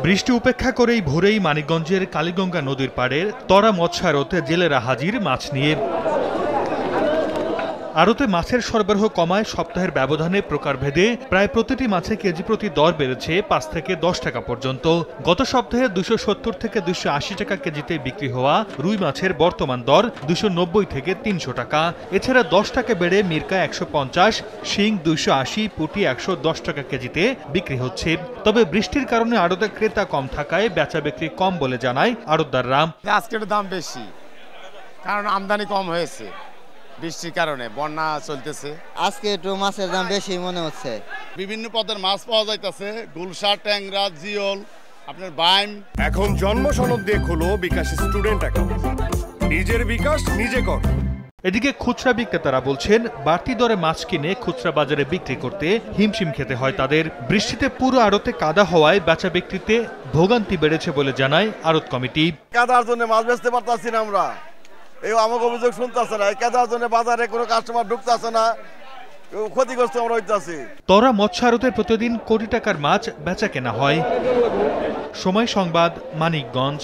বৃষ্টি উপেক্ষা করেই ভোরেই মানিকগঞ্জের কালীগঙ্গা নদীর পাড়ের তরা মৎস্যাড়তে জেলেরা হাজির মাছ নিয়ে। আড়তে মাছের সরবরাহ কমায় সপ্তাহের ব্যবধানে প্রকারভেদে প্রায় প্রতিটি মাছে কেজি প্রতি দর বেড়েছে ৫ থেকে ১০ টাকা পর্যন্ত। গত সপ্তাহে ২৭০ থেকে ২৮০ টাকা কেজিতে বিক্রি হওয়া রুই মাছের বর্তমান দর ২৯০ থেকে ৩০০ টাকা। এছাড়া ১০ টাকা বেড়ে মিরকা ১৫০, শিং ২৮০, পুঁটি ১১০ টাকা কেজিতে বিক্রি হচ্ছে। তবে বৃষ্টির কারণে আড়তে ক্রেতা কম থাকায় বেচা বিক্রি কম বলে জানায় আড়তদাররা। আজকের দাম বেশি, কারণ আমদানি কম হয়েছে, বৃষ্টির কারণে বন্যা চলতেছে। আজকে একটু মাছের দাম বেশি মনে হচ্ছে। বিভিন্ন পদের মাছ পাওয়া যাইতেছে, গুলশা, ট্যাংরা, জিওল, আপনার বাইম। এখন জন্ম সনদ দিয়ে খোলো বিকাশ স্টুডেন্ট অ্যাকাউন্ট, নিজের বিকাশ নিজে কর। এদিকে খুচরা বিক্রেতারা বলছেন, বাড়তি দরে মাছ কিনে খুচরা বাজারে বিক্রি করতে হিমশিম খেতে হয় তাদের। বৃষ্টিতে পুরো আড়তে কাদা হওয়ায় বেচা বিক্রিতে ভোগান্তি বেড়েছে বলে জানায় আড়ত কমিটি। কাদার জন্য মাছ বেচতে পারতাছি না আমরা, এই আমাকে অভিযোগ শুনতেছে না। এই কাদার জন্য বাজারে কোনো কাস্টমার ঢুকতেছে না, ক্ষতিগ্রস্ত আমরা হইতাছি। তরা মৎস্য আড়তে প্রতিদিন কোটি টাকার মাছ বেচা কেনা হয়। সময় সংবাদ, মানিকগঞ্জ।